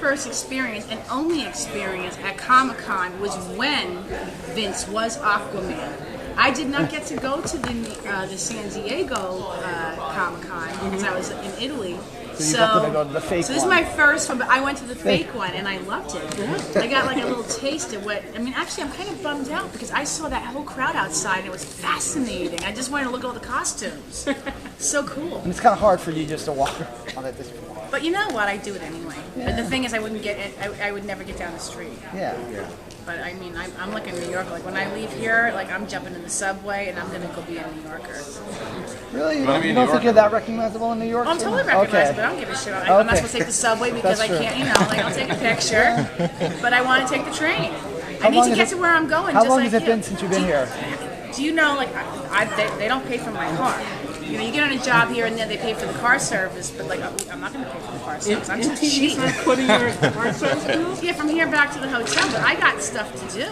first experience and only experience at Comic-Con was when Vince was Aquaman. I did not get to go to the San Diego Comic-Con because I was in Italy. So you got to go to the fake So this is my first one, but I went to the fake one and I loved it. I got like a little taste of what, I mean, actually I'm kind of bummed out because I saw that whole crowd outside and it was fascinating. I just wanted to look at all the costumes. So cool. And it's kind of hard for you just to walk around at this point. But you know what? I do it anyway. Yeah. But the thing is, I wouldn't get it. I would never get down the street. Yeah. But I mean, I'm like in New York. Like when I leave here, like I'm jumping in the subway and I'm gonna go be a New Yorker. Really? You don't think you're that recognizable in New York? Oh, I'm totally recognizable. But I don't give a shit. I'm not supposed to take the subway because I can't. You know, like I'll take a picture, but I want to take the train. I need to get to where I'm going. How long has it been since you've been here? Do you know, like, they don't pay for my car. You know, you get on a job here and there, they pay for the car service, but like, I'm not going to pay for the car service. I'm just cheap. Putting your car service bill? Yeah, from here back to the hotel, but I got stuff to do.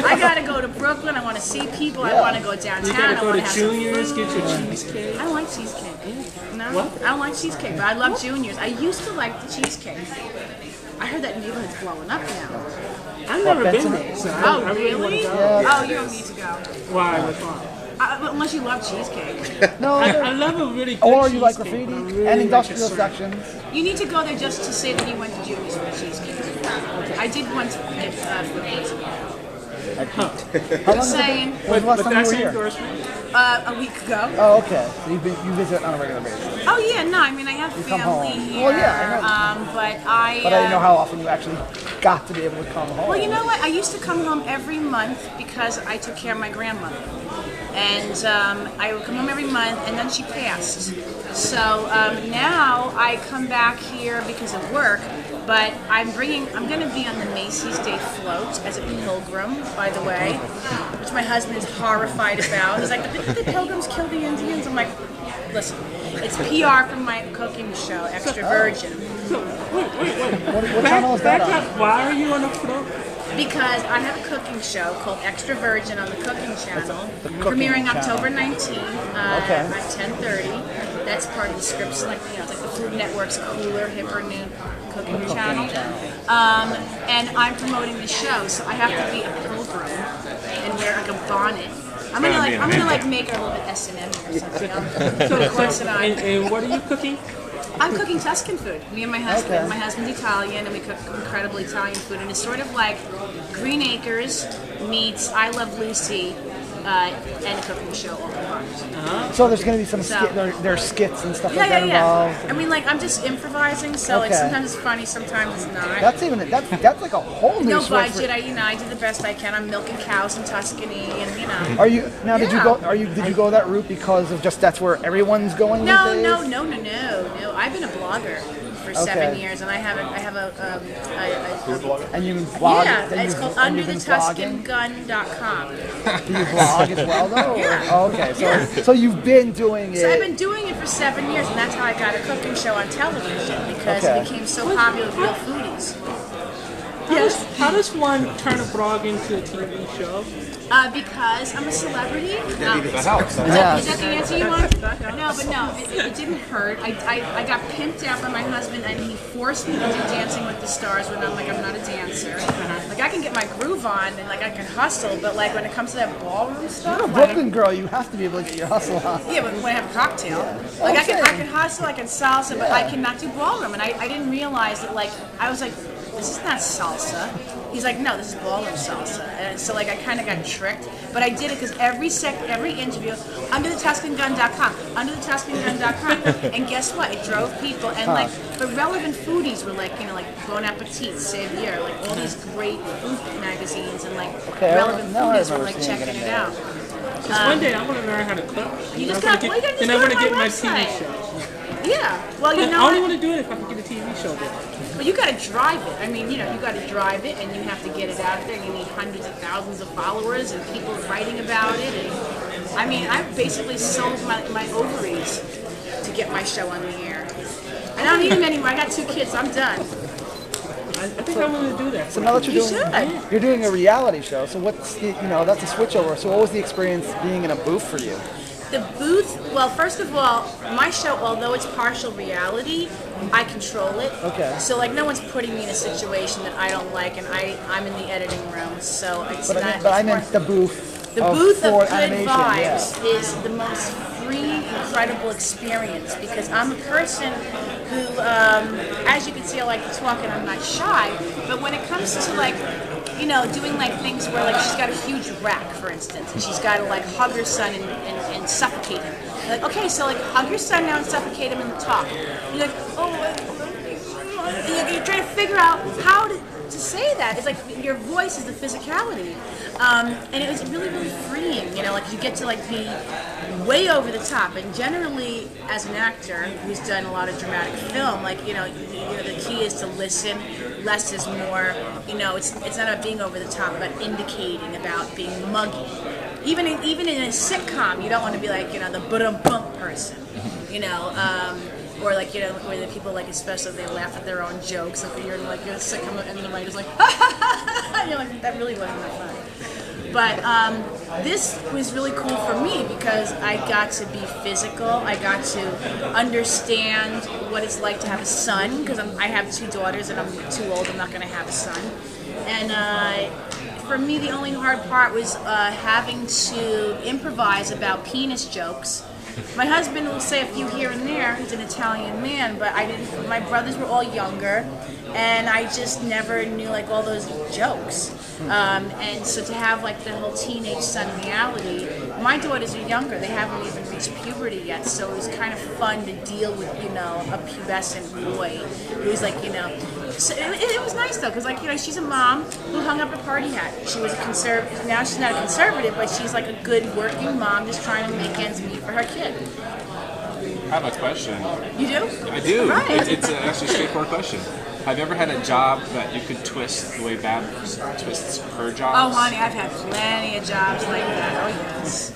I got to go to Brooklyn. I want to see people. I want to go downtown. You got to go to have Junior's, get your cheesecake. I don't like cheesecake. No, what? I don't like cheesecake, but I love Junior's. I used to like the cheesecake. I heard that neighborhood's blowing up now. I've never been there. So I really? Oh, you don't need to go. Why? What's wrong? Unless you love cheesecake. No, I love a really good or you like cheesecake, graffiti really and industrial like sections. You need to go there just to say that you went to Junior's for the cheesecake. I did once get food. How long saying. When was the last time you were here? endorsement? A week ago. Oh, okay. So you visit on a regular basis. Oh yeah, no, I mean I have family here. Well, yeah, I know. But I didn't know how often you actually got to be able to come home. Well, you know what? I used to come home every month because I took care of my grandmother. And I would come home every month, and then she passed. So now I come back here because of work, but I'm going to be on the Macy's Day Float as a pilgrim, by the way, which my husband is horrified about. He's like, did the pilgrims kill the Indians? I'm like, listen, it's PR from my cooking show, Extra Virgin. So, wait. What channel is that on? Why are you on the float? Because I have a cooking show called Extra Virgin on the Cooking Channel, premiering October 19th at 10:30. That's part of the Scripts, like it's like the Food Network's cooler, hipper, new cooking channel. And I'm promoting the show, so I have to be a pilgrim and wear like a bonnet. I'm gonna make her a little bit S&M or something. And what are you cooking? I'm cooking Tuscan food. Me and my husband. Okay. My husband's Italian, and we cook incredible Italian food. And it's sort of like Green Acres meets I Love Lucy and a cooking show all combined. So there's going to be some there's skits and stuff like that involved. I mean, like I'm just improvising, so like sometimes it's funny, sometimes it's not. That's like a whole new. No budget. I do the best I can. I'm milking cows in Tuscany, and Are you now? Did you go that route because of just that's where everyone's going? No. I've been a blogger for 7 years, and I have a and you blog. Yeah, it's called UnderTheTuscanGun.com. Do you blog as well, though? Yeah. Oh, okay. So you've been doing it. So I've been doing it for 7 years, and that's how I got a cooking show on television because it became so popular with real foodies. How does one turn a blog into a TV show? Because I'm a celebrity. Is that the answer you want? No, it didn't hurt. I got pimped out by my husband, and he forced me to do Dancing with the Stars when I'm not a dancer. Like I can get my groove on and like I can hustle, but like when it comes to that ballroom stuff, you're a Brooklyn girl. You have to be able to get your hustle on. Yeah, but when I have a cocktail, like I can hustle, I can salsa, but I cannot do ballroom. And I didn't realize that. Like I was like, this is not salsa. He's like, no, this is ballroom salsa. And so like I kind of got tricked, but I did it because every interview, UnderTheTuscanGun.com, UnderTheTuscanGun.com, and guess what? It drove people, and but relevant foodies were like Bon Appetit, Savior, like all these great food magazines, and relevant foodies were like checking it out. One day I want to learn how to cook. You just got to go to my website. TV show. Yeah, well, you know. I only want to do it if I can get a TV show there. But you got to drive it. I mean, you got to drive it, and you have to get it out there. You need hundreds of thousands of followers and people writing about it. And I mean, I've basically sold my ovaries to get my show on the air. I don't need them anymore. I got 2 kids. I'm done. I think I'm going to do that. So now that you're doing a reality show, so what's that's a switchover. So what was the experience being in a booth for you? the booth, well, first of all, my show, although it's partial reality, I control it. Okay. So like no one's putting me in a situation that I don't like, and I'm in the editing room, so it's But not. I meant the booth. The booth of for Good animation, Vibes yeah. is the most free, incredible experience because I'm a person who, as you can see, I like to talk and I'm not shy. But when it comes to like, you know, doing like things where like she's got a huge rack, for instance, and she's got to like hug her son and suffocate him. Like, okay, so like hug your son now and suffocate him in the top. You're like, you're trying to figure out how to say that. It's like your voice is the physicality, and it was really, really freeing. You know, like you get to like be way over the top. And generally, as an actor who's done a lot of dramatic film, like you know, the key is to listen. Less is more. You know, it's not about being over the top, but indicating, about being muggy. Even in a sitcom, you don't want to be like, you know, the bump person. You know. Or like, you know, where the people like, especially they laugh at their own jokes, like you're like you're sitcom and the writer's like, and you're like, that really wasn't that funny. But this was really cool for me because I got to be physical. I got to understand what it's like to have a son because I have 2 daughters and I'm too old. I'm not going to have a son. And for me, the only hard part was having to improvise about penis jokes. My husband will say a few here and there. He's an Italian man, but I didn't. My brothers were all younger, and I just never knew like all those jokes. And so to have like the whole teenage son reality, my daughters are younger. They haven't even reached puberty yet, so it was kind of fun to deal with, you know, a pubescent boy who's like, you know. So it was nice though, because like, you know, she's a mom who hung up a party hat. She was a conservative. Now she's not a conservative, but she's like a good working mom, just trying to make ends meet for her kid. I have a question. You do? I do. Right. It's actually a straightforward question. Have you ever had a job that you could twist the way Bab twists her jobs? Oh, honey, I've had plenty of jobs like that. Oh, yes.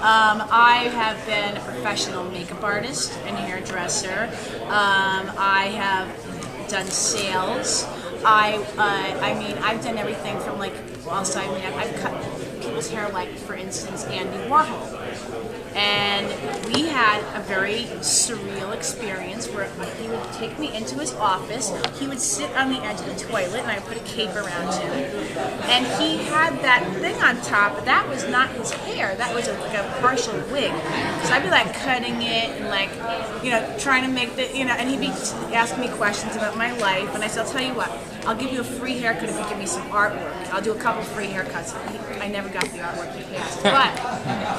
I have been a professional makeup artist and hairdresser. I have done sales. I mean, I've done everything from like, also, I mean, I've cut people's hair, like, for instance, Andy Warhol. And we had a very surreal experience where he would take me into his office, he would sit on the edge of the toilet, and I would put a cape around him. And he had that thing on top, but that was not his hair, that was like a partial wig. So I'd be like cutting it and like, you know, trying to make the, you know, and he'd be asking me questions about my life, and I said, I'll tell you what, I'll give you a free haircut if you give me some artwork. I'll do a couple free haircuts. I never got the artwork he asked, but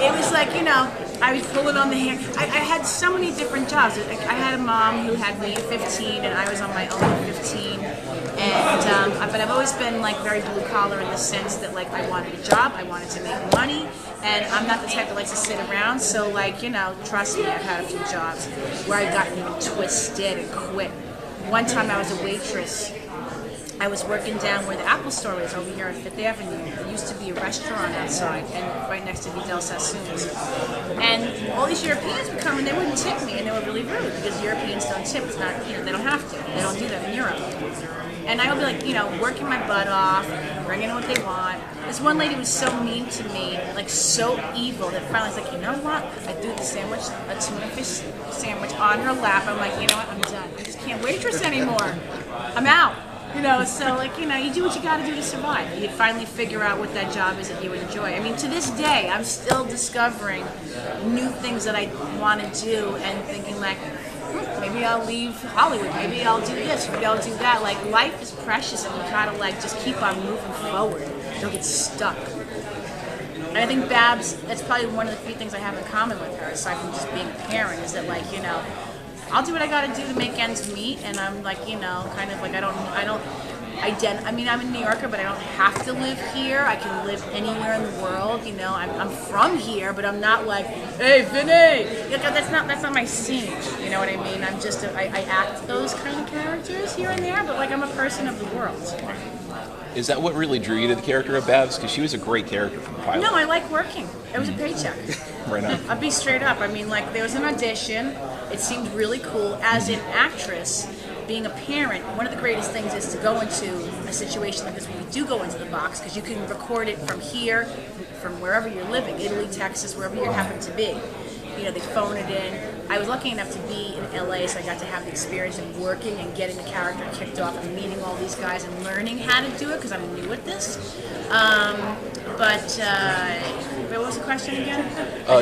it was like, you know, I was pulling on the hair. I had so many different jobs. I had a mom who had me at 15, and I was on my own at 15. And but I've always been like very blue collar in the sense that like I wanted a job, I wanted to make money, and I'm not the type that likes to sit around. So like, you know, trust me, I've had a few jobs where I've gotten even twisted and quit. One time I was a waitress. I was working down where the Apple store is over here on 5th Avenue. There used to be a restaurant outside and right next to Vidal Sassoon's. And all these Europeans would come and they wouldn't tip me, and they were really rude because Europeans don't tip. It's not, you know, they don't have to. They don't do that in Europe. And I would be like, you know, working my butt off, bringing in what they want. This one lady was so mean to me, like so evil, that finally I was like, you know what? I threw the sandwich, a tuna fish sandwich on her lap. I'm like, you know what? I'm done. I just can't waitress anymore. I'm out. You know, so like, you know, you do what you gotta do to survive. You finally figure out what that job is that you enjoy. I mean, to this day, I'm still discovering new things that I want to do and thinking like, maybe I'll leave Hollywood, maybe I'll do this, maybe I'll do that. Like, life is precious and you gotta like just keep on moving forward. Don't get stuck. And I think Babs, that's probably one of the few things I have in common with her, aside from just being a parent, is that like, you know, I'll do what I gotta do to make ends meet, and I'm like, you know, kind of like I mean, I'm a New Yorker, but I don't have to live here. I can live anywhere in the world, you know. I'm from here, but I'm not like, hey, Vinny! That's not my scene, you know what I mean? I'm just, I act those kind of characters here and there, but like I'm a person of the world. Is that what really drew you to the character of Babs? Because she was a great character from the pilot. No, I like working. It was a paycheck. Right on. I'll be straight up. I mean, like, there was an audition. It seemed really cool. As an actress, being a parent, one of the greatest things is to go into a situation like this when you do go into the box, because you can record it from here, from wherever you're living, Italy, Texas, wherever you happen to be. they phone it in. I was lucky enough to be in LA, so I got to have the experience of working and getting the character kicked off and meeting all these guys and learning how to do it because I'm new at this. But what was the question again?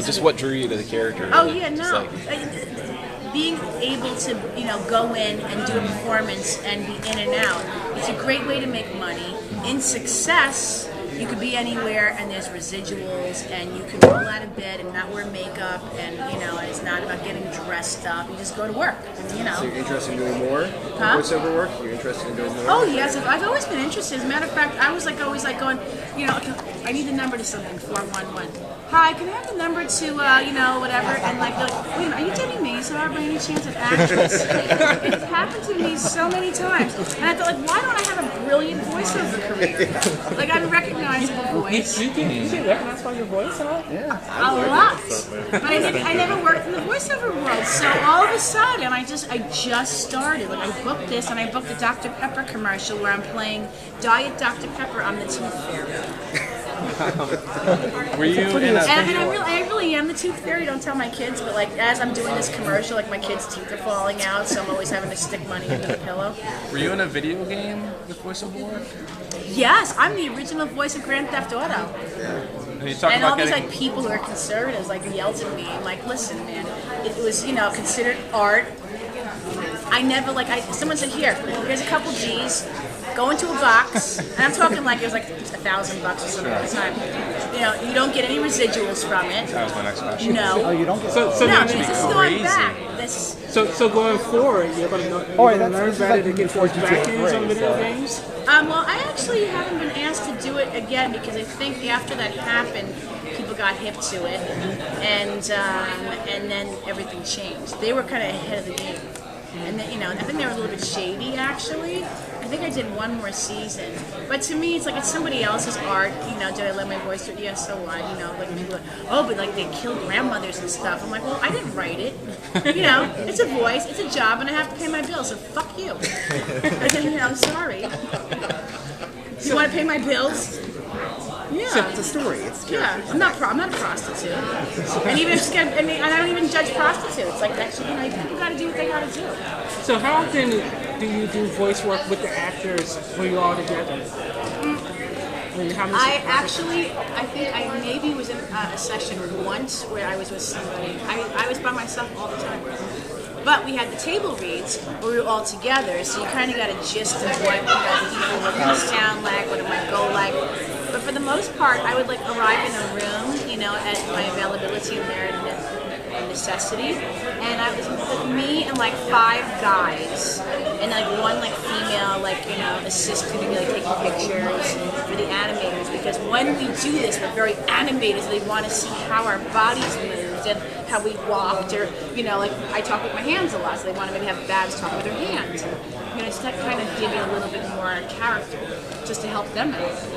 Just what drew you to the character? Oh really? yeah, Just no. like- Being able to, go in and do a performance and be in and out, it's a great way to make money. In success, you could be anywhere and there's residuals and you can roll out of bed and not wear makeup and, it's not about getting dressed up. You just go to work, So you're interested in doing more voiceover work? You're interested in doing more? Oh yes, I've always been interested. As a matter of fact, I was always going, I need the number to something, 411. Hi, can I have the number to, whatever? And like, they're like, wait a minute, are you Debi Mazar by any chance an actress? It's happened to me so many times. And I thought, why don't I have a brilliant voiceover career? Like, I'm a recognizable voice. You get recognized by your voice, huh? A lot. But I never worked in the voiceover world. So all of a sudden, I just started. Like, I booked this, and I booked a Dr. Pepper commercial where I'm playing Diet Dr. Pepper. I'm the Tooth Fairy. Were you in a And I really am the Tooth Fairy. Don't tell my kids, but like as I'm doing this commercial, like my kids' teeth are falling out, so I'm always having to stick money into the pillow. Were you in a video game with voiceover work? Yes, I'm the original voice of Grand Theft Auto. And you talked And all about these getting. like people who are conservatives like yelled at me. I'm like, listen, man, it was considered art. I never someone said here's a couple G's, go into a box, and I'm talking like it was like $1,000 or something at the time. You don't get any residuals from it. That was my next question. No. Oh, you don't get So No, now- this is going back. This So going forward, you're gonna know. Oh, You're yeah, gonna learn this is better like to get before those GTA back-ends on 3, video so- games. Well, I actually haven't been asked to do it again because I think after that happened, people got hip to it, and then everything changed. They were kind of ahead of the game, and then, I think they were a little bit shady actually. I think I did one more season, but to me, it's like it's somebody else's art. Did I let my voice through? Yeah, so what? Like people, are, oh, but like they killed grandmothers and stuff. I'm like, well, I didn't write it. It's a voice, it's a job, and I have to pay my bills. So fuck you. I'm sorry. You want to pay my bills? Yeah. It's a story. It's Yeah, I'm not a prostitute, and even if I don't even judge prostitutes. Like that's people got to do what they got to do. So how often do you do voice work with the actors when you're all together? I mean, how many- I think I maybe was in a session once where I was with somebody. I was by myself all the time. But we had the table reads where we were all together, so you kind of got a gist of what people were going to sound like, what it might go like. But for the most part, I would arrive in a room, at my availability and their necessity, and I was with me and 5 guys, and one female assistant to be taking pictures for the animators, because when we do this, we're very animated, so they want to see how our bodies moved and how we walked, or I talk with my hands a lot, so they want to maybe have Babs talk with her hands, just to kind of give it a little bit more character, just to help them out.